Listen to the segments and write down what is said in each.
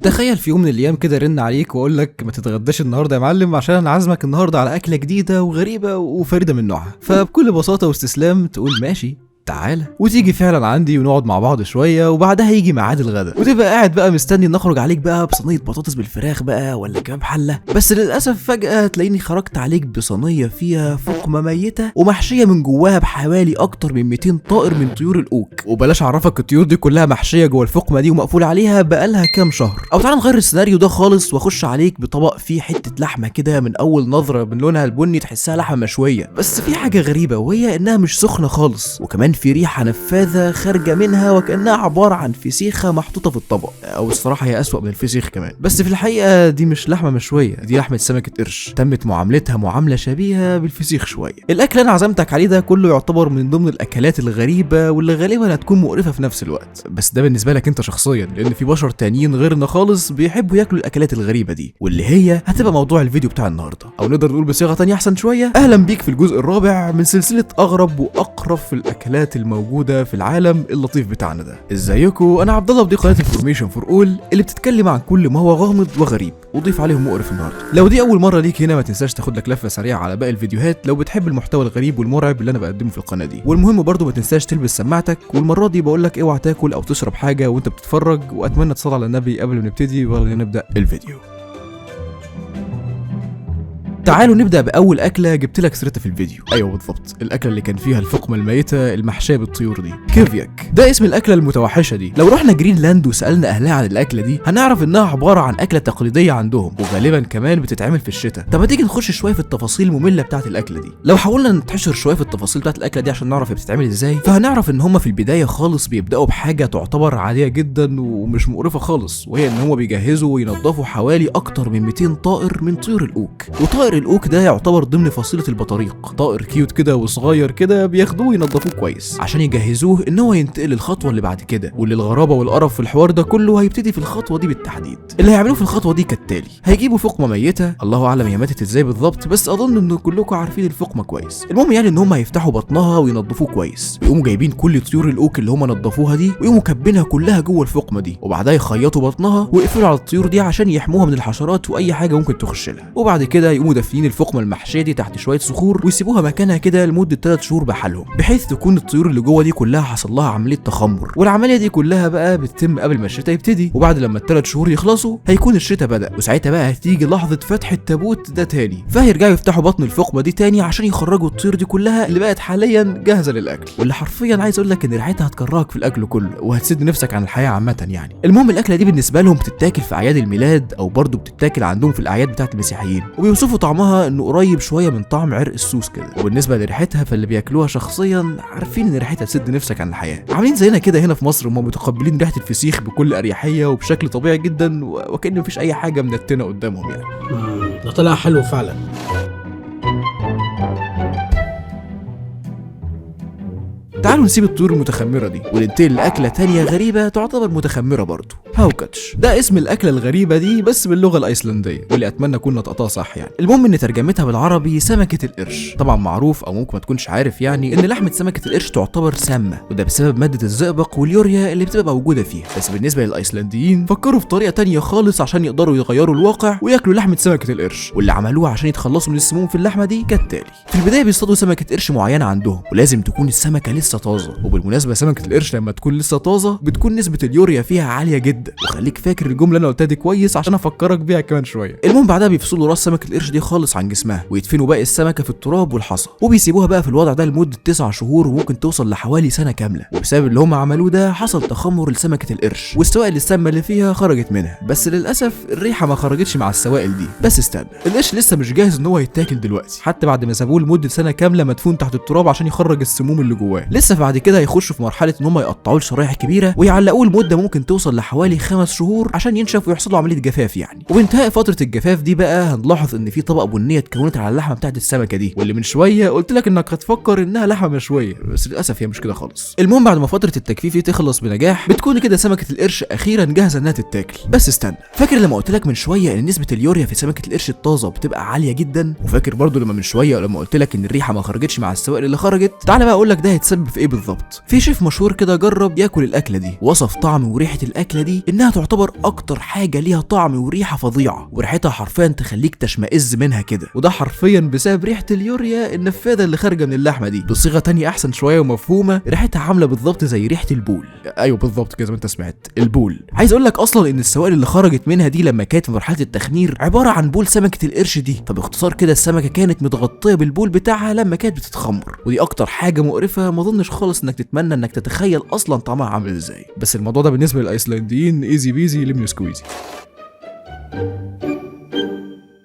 تخيل في يوم من الايام كده رن عليك واقول لك ما تتغداش النهارده يا معلم عشان انا عازمك النهارده على اكله جديده وغريبه وفريده من نوعها، فبكل بساطه واستسلام تقول ماشي تعالى، وتيجي فعلا عندي ونقعد مع بعض شويه، وبعدها يجي ميعاد الغداء وتبقى قاعد بقى مستني نخرج عليك بقى بصينيه بطاطس بالفراخ بقى ولا كباب حله. بس للاسف فجاه تلاقيني خرجت عليك بصينيه فيها فقمه ميته ومحشيه من جواها بحوالي اكتر من 200 طائر من طيور الاوك. وبلاش اعرفك الطيور دي كلها محشيه جوه الفقمه دي ومقفول عليها بقالها كام شهر. او تعال نغير السيناريو ده خالص واخش عليك بطبق فيه حته لحمه كده من اول نظره من لونها البني تحسها لحمه مشويه، بس في حاجه غريبه وهي انها مش سخنه خالص، وكمان في ريحه نفاذه خارجه منها وكانها عباره عن فسيخه محطوطه في الطبق، او الصراحه هي اسوأ من الفسيخ كمان. بس في الحقيقه دي مش لحمه مشويه، دي لحمه سمكه قرش تمت معاملتها معامله شبيهه بالفسيخ شويه. الاكل اللي انا عزمتك عليه ده كله يعتبر من ضمن الاكلات الغريبه واللي غالبا هتكون مقرفه في نفس الوقت، بس ده بالنسبه لك انت شخصيا، لان في بشر تانيين غيرنا خالص بيحبوا ياكلوا الاكلات الغريبه دي، واللي هي هتبقى موضوع الفيديو بتاع النهارده، او نقدر نقول بصيغه تانية احسن شويه. اهلا بيك في الجزء الرابع من سلسله اغرب واقرف الاكلات الموجوده في العالم اللطيف بتاعنا ده. ازيكم؟ انا عبد الله، ودي قناه انفورميشن فور اول اللي بتتكلم عن كل ما هو غامض وغريب وضيف عليهم مقرف النهارده. لو دي اول مره ليك هنا ما تنساش تاخد لك لفه سريعه على باقي الفيديوهات لو بتحب المحتوى الغريب والمرعب اللي انا بقدمه في القناه دي. والمهم برضو ما تنساش تلبس سماعتك، والمره دي بقول لك اوعى تاكل او تشرب حاجه وانت بتتفرج، واتمنى تصلي على النبي قبل ما نبتدي ولا نبدا الفيديو. تعالوا نبدأ بأول أكلة جبت لك سيرتها في الفيديو. أيوه بالضبط، الأكلة اللي كان فيها الفقمة الميتة المحشية بالطيور دي، كيفياك. ده اسم الأكلة المتوحشة دي. لو رحنا جرينلاند وسألنا أهلها عن الأكلة دي هنعرف إنها عبارة عن أكلة تقليدية عندهم، وغالبا كمان بتتعمل في الشتاء. طب ما تيجي نخش شوية في التفاصيل المملة بتاعت الأكلة دي. لو حاولنا نتحشر شوية في التفاصيل بتاعت الأكلة دي عشان نعرف هي بتتعمل إزاي، فهنعرف إن هم في البداية خالص بيبدأوا بحاجة تعتبر عادية جدا ومش مقرفة خالص، وهي إن هم بيجهزوا وينظفوا حوالي أكتر من 200 طائر من طيور الأوك. وطائر الأوك ده يعتبر ضمن فصيلة البطاريق، طائر كيوت كده وصغير كده بياخدوه وينضفوه كويس عشان يجهزوه ان هو ينتقل للخطوه اللي بعد كده. واللي الغرابه والقرف في الحوار ده كله هيبتدي في الخطوه دي بالتحديد. اللي هيعملوه في الخطوه دي كالتالي: هيجيبوا فقمه ميته، الله اعلم هي ماتت ازاي بالظبط، بس اظن ان كلكم عارفين الفقمه كويس. المهم يعني ان هم هيفتحوا بطنها وينضفوه كويس، ويقوموا جايبين كل طيور الاوك اللي هم نضفوها دي ويقوموا كبينها كلها جوه الفقمه دي، وبعدها يخيطوا بطنها ويقفلوا على الطيور دي عشان يحموها من الحشرات واي حاجه ممكن تخش لها. وبعد كده يقوموا دافنين الفقمه المحشيه دي تحت شويه صخور ويسيبوها مكانها كده لمده 3 شهور بحالهم، بحيث تكون الطيور اللي جوه دي كلها حصل لها عمليه تخمر. والعمليه دي كلها بقى بتتم قبل ما الشتاء يبتدي، وبعد لما ال3 شهور يخلصوا هيكون الشتاء بدا، وساعتها بقى هتيجي لحظه فتح التابوت ده تاني، فهيرجعوا يفتحوا بطن الفقمه دي تاني عشان يخرجوا الطيور دي كلها اللي بقت حاليا جاهزه للاكل، واللي حرفيا عايز اقول لك ان ريحتها هتكرهك في الاكل كله وهتسد نفسك عن الحياه عامه يعني. المهم الاكله دي بالنسبه لهم بتتاكل في اعياد الميلاد، او برضه بتتاكل عندهم في الاعياد بتاعه المسيحيين، وبيوصفوا طعمها انه قريب شويه من طعم عرق السوس كده. وبالنسبه لريحتها فاللي بياكلوها شخصيا عارفين ان ريحتها تسد نفسك عن الحياه، عاملين زينا كده هنا في مصر، هم متقبلين ريحه الفسيخ بكل اريحيه وبشكل طبيعي جدا وكأن مفيش اي حاجه منتنه قدامهم يعني. ده طلع حلو فعلا. تعالوا نسيب الطيور المتخمرة دي وننتقل لأكلة تانية غريبة تعتبر متخمرة برضه، هاوكاتش. ده اسم الأكلة الغريبة دي بس باللغة الأيسلندية، واللي أتمنى أكون نطقتها صح يعني. المهم إن ترجمتها بالعربي سمكة القرش. طبعا معروف أو ممكن ما تكونش عارف يعني إن لحمة سمكة القرش تعتبر سامة، وده بسبب مادة الزئبق واليوريا اللي بتبقى موجودة فيها. بس بالنسبة للأيسلنديين فكروا في طريقة تانية خالص عشان يقدروا يغيروا الواقع وياكلوا لحمة سمكة القرش، واللي عملوها عشان يتخلصوا من السموم في اللحمة دي كالتالي: في البداية بيصطادوا سمكة قرش معينة عندهم، ولازم تكون السمكة لسه طازة. وبالمناسبه سمكه القرش لما تكون لسه طازه بتكون نسبه اليوريا فيها عاليه جدا، وخليك فاكر الجمله اللي انا قلتها دي كويس عشان افكرك بيها كمان شويه. المهم بعدها بيفصلوا راس سمكه القرش دي خالص عن جسمها ويدفنوا باقي السمكه في التراب والحصى، وبيسيبوها بقى في الوضع ده لمده 9 شهور وممكن توصل لحوالي سنه كامله. وبسبب اللي هم عملوه ده حصل تخمر لسمكه القرش، والسوائل السامه اللي فيها خرجت منها، بس للاسف الريحه ما خرجتش مع السوائل دي. بس استنى، القرش لسه مش جاهز ان هو يتاكل دلوقتي، حتى بعد ما سابوه لمده سنه كامله مدفون تحت التراب عشان يخرج السموم اللي جواه. لسه بعد كده هيخشوا في مرحله ان هم يقطعوه لشرايح كبيره ويعلقوه لمده ممكن توصل لحوالي 5 شهور عشان ينشف ويحصلوا عمليه جفاف يعني. وبانتهاء فتره الجفاف دي بقى هنلاحظ ان في طبقه بنيه اتكونت على اللحمه بتاعت السمكه دي، واللي من شويه قلت لك انك هتفكر انها لحمه مشويه، بس للاسف هي مش كده خالص. المهم بعد ما فتره التجفيف دي تخلص بنجاح بتكون كده سمكه القرش اخيرا جاهزه انها تتاكل. بس استنى، فاكر لما قلت لك من شويه ان نسبه اليوريا في سمكه القرش الطازه بتبقى عاليه جدا؟ وفاكر برضو لما من شويه لما قلت لك ان الريحه ما خرجتش مع السوائل اللي خرجت؟ تعالى بقى اقول لك ده هيتسبب السبب في ايه بالظبط. في شيف مشهور كده جرب ياكل الاكله دي، وصف طعم وريحه الاكله دي انها تعتبر اكتر حاجه ليها طعم وريحه فظيعه، وريحتها حرفيا تخليك تشمئز منها كده، وده حرفيا بسبب ريحه اليوريا النفاذه اللي خارجه من اللحمه دي. بصيغه تانية احسن شويه ومفهومه، ريحتها عامله بالظبط زي ريحه البول. ايوه بالظبط كده زي ما انت سمعت، البول. عايز اقول لك اصلا ان السوائل اللي خرجت منها دي لما كانت في مرحله التخمير عباره عن بول سمكه القرش دي، فباختصار كده السمكه كانت متغطيه بالبول بتاعها لما كانت بتتخمر، ودي اكتر حاجه مقرفه ما اظنش خالص انك تتمنى انك تتخيل اصلا طعمها عامل ازاي. بس الموضوع ده بالنسبه للايسلنديين ايزي بيزي ليمون سكويزي.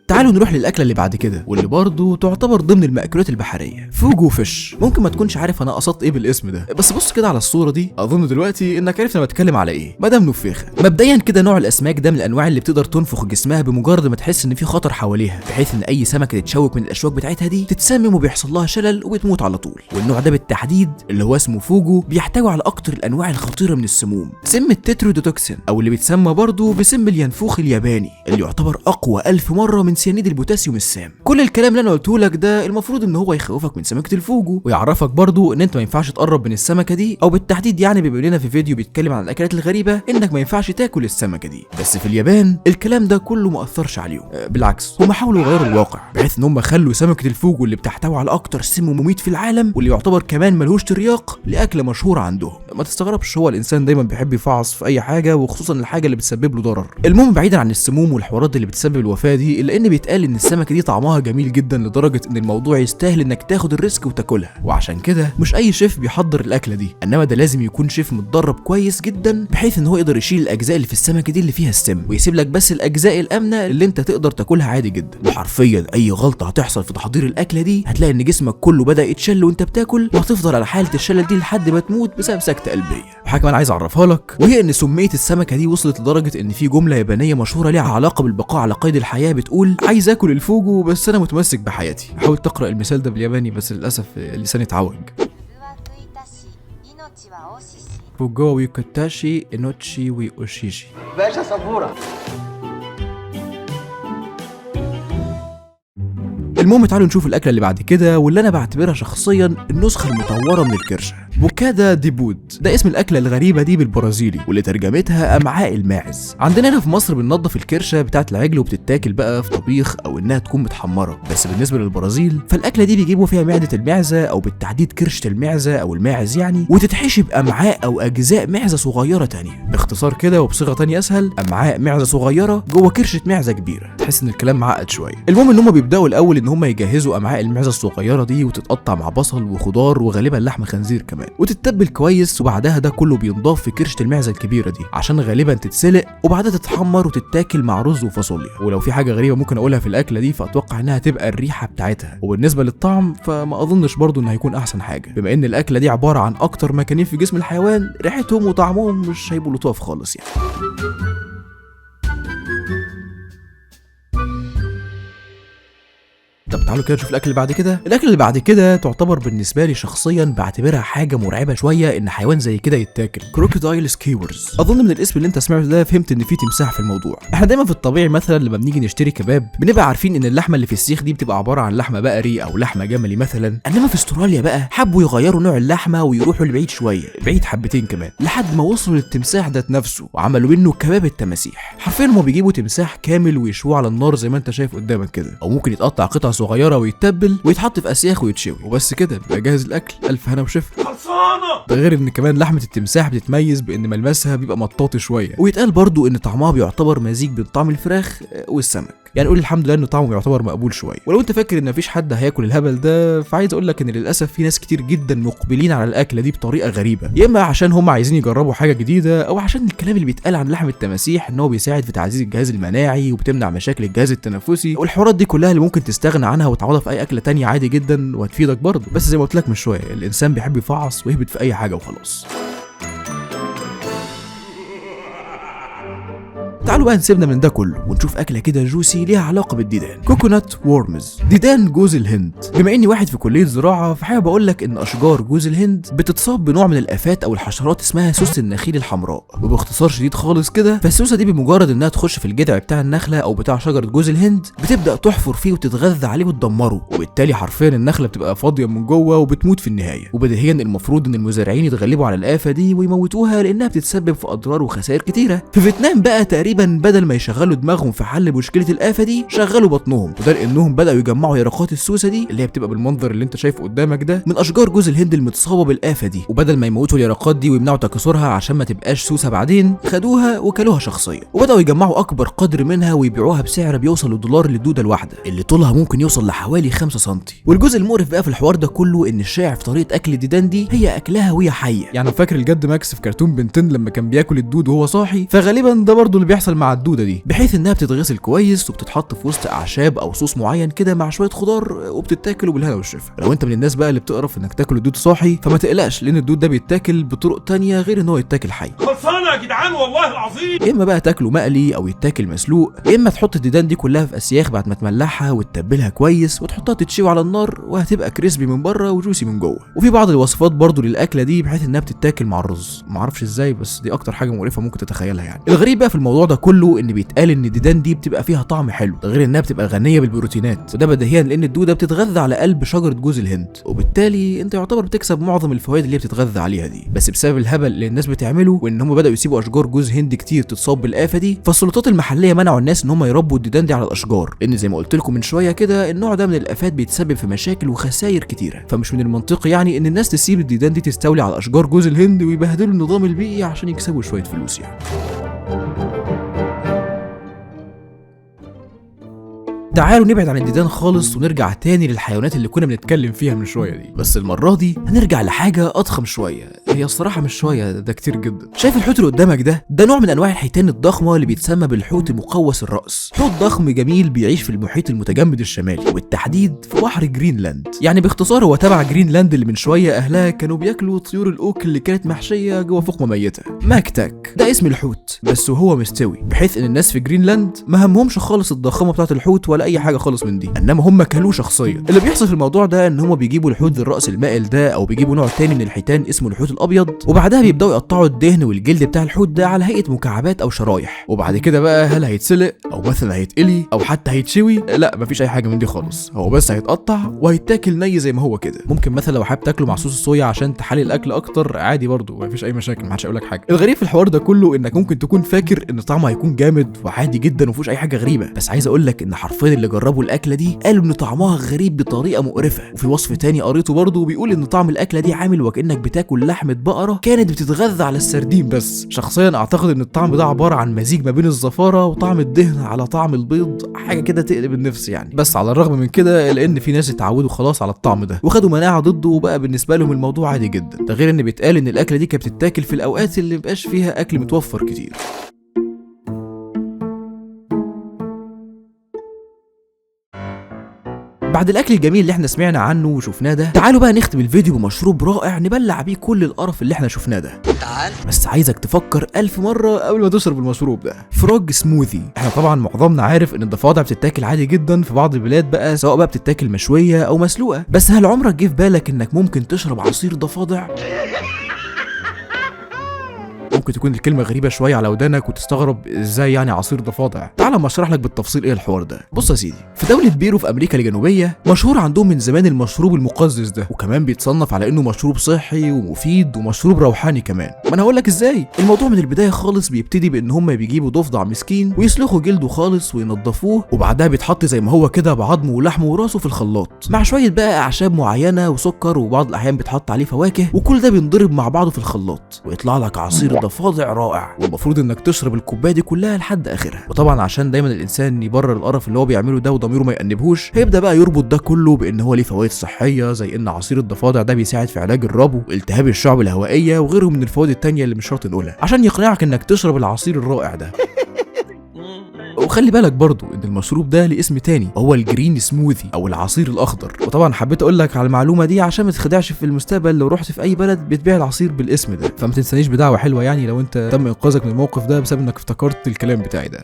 تعالوا نروح للاكله اللي بعد كده، واللي برضه تعتبر ضمن المأكولات البحريه، فوجو فيش. ممكن ما تكونش عارف انا قصدت ايه بالاسم ده، بس بص كده على الصوره دي اظن دلوقتي انك عرفت انا بتكلم على ايه. مدام نفيخه. مبدئيا كده نوع الاسماك ده من الانواع اللي بتقدر تنفخ جسمها بمجرد ما تحس ان في خطر حواليها، بحيث ان اي سمكه تتشوك من الاشواك بتاعتها دي تتسمم وبيحصل لها شلل وبتموت على طول. والنوع ده بالتحديد اللي هو اسمه فوجو بيحتوي على اكتر الانواع الخطيره من السموم، سم التترودوتوكسين او اللي بيتسمى برضه بسم الينفوخ الياباني، اللي يعتبر اقوى 1000 مره من سيانيد البوتاسيوم السام. كل الكلام اللي انا قلته لك ده المفروض ان هو يخوفك من سمكه الفوجو، ويعرفك برضو ان انت ما ينفعش تقرب من السمكه دي، او بالتحديد يعني بيبقى لنا في فيديو بيتكلم عن الاكلات الغريبه انك ما ينفعش تاكل السمكه دي. بس في اليابان الكلام ده كله ما اثرش عليهم، بالعكس هم حاولوا يغيروا الواقع، بحيث ان هم خلوا سمكه الفوجو اللي بتحتوي على اكتر سم مميت في العالم، واللي يعتبر كمان ملهوش ترياق، لاكله مشهوره عندهم. ما تستغربش، هو الانسان دايما بيحب يفعص في اي حاجه، وخصوصا الحاجه اللي بتسبب له ضرر. المهم بعيدا عن السموم والحوارات اللي بتسبب الوفاه دي، الا ان بيتقال ان السمكه دي طعمها جميل جدا لدرجه ان الموضوع يستاهل انك تاخد الريسك وتاكلها. وعشان كده مش اي شيف بيحضر الاكله دي، انما ده لازم يكون شيف متدرب كويس جدا، بحيث ان هو يقدر يشيل الاجزاء اللي في السمكه دي اللي فيها السم، ويسيب لك بس الاجزاء الامنه اللي انت تقدر تاكلها عادي جدا. وحرفيا اي غلطه هتحصل في تحضير الاكله دي هتلاقي ان جسمك كله بدا يتشل وانت بتاكل، وهتفضل على حاله الشلل دي لحد ما تموت بسبب سكته قلبيه. وحاجه كمان عايز اعرفها لك، وهي ان سميه السمكه دي وصلت لدرجه ان في جمله يابانيه مشهوره ليها علاقه بالبقاء على قيد الحياه بتقول: عايز اكل الفوجو بس انا متمسك بحياتي. حاول تقرا المثال ده بالياباني بس للاسف لساني اتعوج. فوجو ويكتاشي انوتشي ويوشيشي. باشا صبورة. المهم تعالوا نشوف الاكله اللي بعد كده، واللي انا بعتبرها شخصيا النسخه المطوره من الكرشه، بوكادا دي بود. ده اسم الاكله الغريبه دي بالبرازيلي، واللي ترجمتها امعاء الماعز. عندنا هنا في مصر بننضف الكرشه بتاعه العجل وبتتاكل بقى في طبيخ او انها تكون متحمره، بس بالنسبه للبرازيل فالاكله دي بيجيبوا فيها معده المعزه، او بالتحديد كرشه المعزه او الماعز يعني، وتتحشي بامعاء او اجزاء معزه صغيره تانية. باختصار كده وبصيغه تانية اسهل، امعاء معزه صغيره جوه كرشه معزه كبيره. تحس ان الكلام معقد شويه. المهم ان هم بيبداوا الاول ان هم يجهزوا امعاء المعزه الصغيره دي، وتتقطع مع بصل وخضار وغالبا لحم خنزير كمان، وتتبل كويس، وبعدها ده كله بينضاف في كرشه المعزه الكبيره دي عشان غالبا تتسلق، وبعدها تتحمر وتتاكل مع رز وفاصوليا. ولو في حاجه غريبه ممكن اقولها في الاكله دي فاتوقع انها تبقى الريحه بتاعتها، وبالنسبه للطعم فما اظنش برضو انه هيكون احسن حاجه، بما ان الاكله دي عباره عن اكتر مكانين في جسم الحيوان ريحتهم وطعمهم مش هيبقوا لطاف خالص يعني. طب تعالوا كده نشوف الاكل اللي بعد كده. الاكل اللي بعد كده تعتبر بالنسبه لي شخصيا بعتبرها حاجه مرعبه شويه ان حيوان زي كده يتاكل، كروكودايل سكيورز. اظن من الاسم اللي انت سمعته ده فهمت ان في تمساح في الموضوع. احنا دايما في الطبيعي مثلا لما بنيجي نشتري كباب بنبقى عارفين ان اللحمه اللي في السيخ دي بتبقى عباره عن لحمه بقري او لحمه جملي مثلا، انما في استراليا بقى حبوا يغيروا نوع اللحمه ويروحوا لبعيد شويه، بعيد حبتين كمان، لحد ما وصلوا للتمساح ذات نفسه وعملوا منه كباب التماسيح. حرفيا هم بيجيبوا تمساح كامل ويشووه على النار زي ما انت شايف قدامك كده، او ممكن يتقطع قطع صغيره ويتبل ويتحط في اسياخ ويتشوي وبس كده بيبقى جاهز الاكل. الف هنا وشفا. خلصانه. ده غير ان كمان لحمه التمساح بتتميز بان ملمسها بيبقى مطاطي شويه، ويتقال برضو ان طعمها بيعتبر مزيج بين طعم الفراخ والسمك، يعني قول الحمد لله ان طعمه يعتبر مقبول شويه. ولو انت فاكر ان مفيش حد هياكل الهبل ده فعايز اقول لك ان للاسف في ناس كتير جدا مقبلين على الاكله دي بطريقه غريبه، يا اما عشان هم عايزين يجربوا حاجه جديده، او عشان الكلام اللي بيتقال عن لحم التماسيح ان هو بيساعد في تعزيز الجهاز المناعي وبتمنع مشاكل الجهاز التنفسي، والحوارات دي كلها اللي ممكن تستغنى عنها وتعوضها في اي اكله تانية عادي جدا وهتفيدك برضه. بس زي ما قلت لك من شويه الانسان بيحب يفعص ويهبط في اي حاجه وخلاص. تعالوا تعالوا بقى نسيبنا من ده كله ونشوف اكله كده جوسي ليها علاقه بالديدان. كوكونات وورمز، ديدان جوز الهند. بما اني واحد في كليه زراعه فحابب اقول لك ان اشجار جوز الهند بتتصاب بنوع من الافات او الحشرات اسمها سوس النخيل الحمراء، وباختصار شديد خالص كده فالسوسه دي بمجرد انها تخش في الجذع بتاع النخله او بتاع شجره جوز الهند بتبدا تحفر فيه وتتغذى عليه وتدمره، وبالتالي حرفيا النخله بتبقى فاضيه من جوه وبتموت في النهايه. وبديهيا المفروض ان المزارعين يتغلبوا على الافه دي ويموتوها لانها بتتسبب في اضرار وخسائر كتيره. في فيتنام بقى تقريبا بدل ما يشغلوا دماغهم في حل مشكله الافه دي شغلوا بطنهم، وده لانهم بداوا يجمعوا يرقات السوسه دي اللي هي بتبقى بالمنظر اللي انت شايفه قدامك ده من اشجار جوز الهند المتصابه بالافه دي، وبدل ما يموتوا اليرقات دي ويمنعوا تكاثرها عشان ما تبقاش سوسه بعدين خدوها وكلوها شخصيا، وبداوا يجمعوا اكبر قدر منها ويبيعوها بسعر بيوصل لدولار للدوده الواحده اللي طولها ممكن يوصل لحوالي 5 سم. والجزء المقرف بقى في الحوار ده كله ان الشائع في طريقه اكل الديدان دي هي اكلها وهي حيه. يعني فاكر الجد ماكس في كرتون بنتين لما كان بياكل الدود وهو صاحي؟ فغالبا ده برضه اللي بيحصل مع الدوده دي، بحيث انها بتتغسل كويس وبتتحط في وسط اعشاب او صوص معين كده مع شويه خضار وبتتاكل وبالهنا والشفا. لو انت من الناس بقى اللي بتقرف انك تاكل الدود صاحي فما تقلقش، لان الدود ده بيتاكل بطرق تانية غير ان هو يتاكل حي. خلصانه يا جدعان والله العظيم. يا اما بقى تاكله مقلي او يتاكل مسلوق، يا اما تحط الديدان دي كلها في اسياخ بعد ما تملحها وتتبلها كويس وتحطها تتشوي على النار وهتبقى كريسبي من بره وجوسي من جوه. وفي بعض الوصفات برضو للاكله دي بحيث انها بتتاكل مع الرز، ما اعرفش ازاي بس دي اكتر حاجه مقرفه ممكن تتخيلها يعني. الغريب بقى في الموضوع ده كله ان بيتقال ان الديدان دي بتبقى فيها طعم حلو، ده غير انها بتبقى غنيه بالبروتينات، وده بديهيا لان الدوده بتتغذى على قلب شجره جوز الهند، وبالتالي انت يعتبر بتكسب معظم الفوائد اللي هي بتتغذى عليها دي. بس بسبب الهبل اللي الناس بتعمله وان هم بداوا يسيبوا اشجار جوز هند كتير تتصاب بالافه دي، فالسلطات المحليه منعوا الناس ان هم يربوا الديدان دي على الاشجار، لان زي ما قلت لكم من شويه كده النوع ده من الافات بيتسبب في مشاكل وخسائر كتيره، فمش من المنطقي يعني ان الناس تسيب الديدان دي تستولي على اشجار جوز الهند ويبهدلوا النظام البيئي عشان يكسبوا شويه فلوس يعني. تعالوا نبعد عن الديدان خالص ونرجع تاني للحيوانات اللي كنا بنتكلم فيها من شويه دي، بس المره دي هنرجع لحاجه اضخم شويه. هي الصراحه مش شويه، ده كتير جدا. شايف الحوت اللي قدامك ده نوع من انواع الحيتان الضخمه اللي بيتسمى بالحوت مقوس الراس. حوت ضخم جميل بيعيش في المحيط المتجمد الشمالي وبالتحديد في بحر جرينلاند. يعني باختصار هو تبع جرينلاند اللي من شويه اهلها كانوا بياكلوا طيور الاوك اللي كانت محشيه جوه فقمه ميته. ماكتاك ده اسم الحوت بس وهو مستوي، بحيث ان الناس في جرينلاند ما همهمش خالص الضخامه بتاعه الحوت ولا اي حاجه خالص من دي، انما هم كلوه شخصيا. اللي بيحصل في الموضوع ده ان هم بيجيبوا الحوت ذي الراس المائل ده او بيجيبوا نوع تاني من الحيتان اسمه الحوت الابيض، وبعدها بيبداوا يقطعوا الدهن والجلد بتاع الحوت ده على هيئه مكعبات او شرايح، وبعد كده بقى هل هيتسلق او مثلا هيتقلي او حتى هيتشوي؟ لا مفيش اي حاجه من دي خالص، هو بس هيتقطع وهيتاكل ني زي ما هو كده. ممكن مثلا لو حابب تاكله مع صوص الصويا عشان تحلي الاكل اكتر عادي برضه، مفيش اي مشاكل، محدش هيقول لك حاجه. الغريب في الحوار ده كله انك ممكن تكون فاكر ان طعمه هيكون جامد وعادي جدا ومفيش اي حاجه غريبه، بس عايز اقول لك ان حرفيا اللي جربوا الاكله دي قالوا ان طعمها غريب بطريقه مقرفه. وفي وصف تاني قريته برضه بيقول ان طعم الاكله دي عامل وكانك بتاكل لحمه بقره كانت بتتغذى على السردين بس. شخصيا اعتقد ان الطعم ده عباره عن مزيج ما بين الزفاره وطعم الدهن على طعم البيض، حاجه كده تقلب النفس يعني. بس على الرغم من كده لان في ناس اتعودوا خلاص على الطعم ده وخدوا مناعه ضده وبقى بالنسبه لهم الموضوع عادي جدا. ده غير ان بيتقال ان الاكله دي كانت بتتاكل في الاوقات اللي مبقاش فيها اكل متوفر كتير. بعد الاكل الجميل اللي احنا سمعنا عنه وشفناه ده، تعالوا بقى نختم الفيديو بمشروب رائع نبلع بيه كل القرف اللي احنا شفناه ده. تعال بس عايزك تفكر 1000 مره قبل ما تشرب المشروب ده. فروج سموذي. احنا طبعا معظمنا عارف ان الضفادع بتتاكل عادي جدا في بعض البلاد بقى، سواء بقى بتتاكل مشويه او مسلوقه، بس هل عمرك جه في بالك انك ممكن تشرب عصير ضفادع؟ ممكن تكون الكلمة غريبة شوية على ودانك وتستغرب ازاي يعني عصير ضفادع. تعال ما اشرح لك بالتفصيل ايه الحوار ده. بص يا سيدي، في دولة بيرو في امريكا الجنوبية مشهور عندهم من زمان المشروب المقزز ده، وكمان بيتصنف على انه مشروب صحي ومفيد ومشروب روحاني كمان. ما انا هقول لك ازاي. الموضوع من البداية خالص بيبتدي بان هم بيجيبوا ضفدع مسكين ويسلخوا جلده خالص وينضفوه، وبعدها بيتحط زي ما هو كده بعظمه ولحمه وراسه في الخلاط مع شوية بقى اعشاب معينة وسكر، وبعض الاحيان بيتحط عليه فواكه، وكل ده بينضرب مع بعضه في الخلاط ويطلع لك عصير ضفادع رائع. والمفروض انك تشرب الكوبايه دي كلها لحد اخرها. وطبعا عشان دايما الانسان يبرر القرف اللي هو بيعمله ده وضميره ما يأنبهوش، هيبدا بقى يربط ده كله بان هو ليه فوائد صحيه، زي ان عصير الضفادع ده بيساعد في علاج الربو والتهاب الشعب الهوائيه وغيرهم من الفوائد التانيه اللي مش شرط نقولها، عشان يقنعك انك تشرب العصير الرائع ده. وخلي بالك برضو ان المشروب ده ليه اسم تاني وهو الجرين سموذي او العصير الاخضر. وطبعا حبيت اقول لك على المعلومه دي عشان ما تخدعش في المستقبل لو رحت في اي بلد بتبيع العصير بالاسم ده، فما تنسانيش بدعوه حلوه يعني لو انت تم انقاذك من الموقف ده بسبب انك افتكرت الكلام بتاعي ده.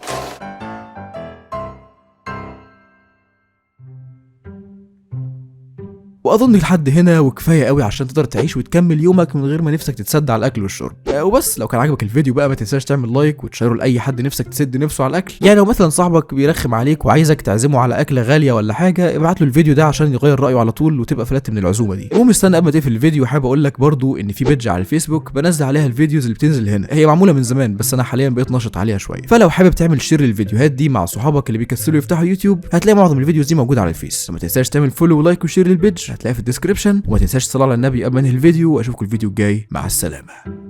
واظن لحد هنا وكفايه قوي عشان تقدر تعيش وتكمل يومك من غير ما نفسك تتسد على الاكل والشرب. وبس لو كان عجبك الفيديو بقى ما تنساش تعمل لايك وتشيره لاي حد نفسك تسد نفسه على الاكل. يعني لو مثلا صاحبك بيرخم عليك وعايزك تعزمه على اكله غاليه ولا حاجه ابعت له الفيديو ده عشان يغير رايه على طول وتبقى فلت من العزومه دي. المهم استنى قبل ما تقفل الفيديو حابب اقول لك برضو ان في بيدج على الفيسبوك بنزل عليها الفيديوز اللي بتنزل هنا، هي معموله من زمان بس انا حاليا بقيت نشط عليها شويه، فلو حابب تعمل شير للفيديوهات دي مع صحابك اللي بيكسلوا يفتحوا يوتيوب هتلاقي معظم الفيديوز دي موجوده على الفيس. ما تنساش تعمل فولو ولايك وشير للبيدج هتلاقيها في الديسكربشن، وما تنساش تصلي على النبي قبل ما انهي الفيديو، واشوفكم الفيديو الجاي. مع السلامه.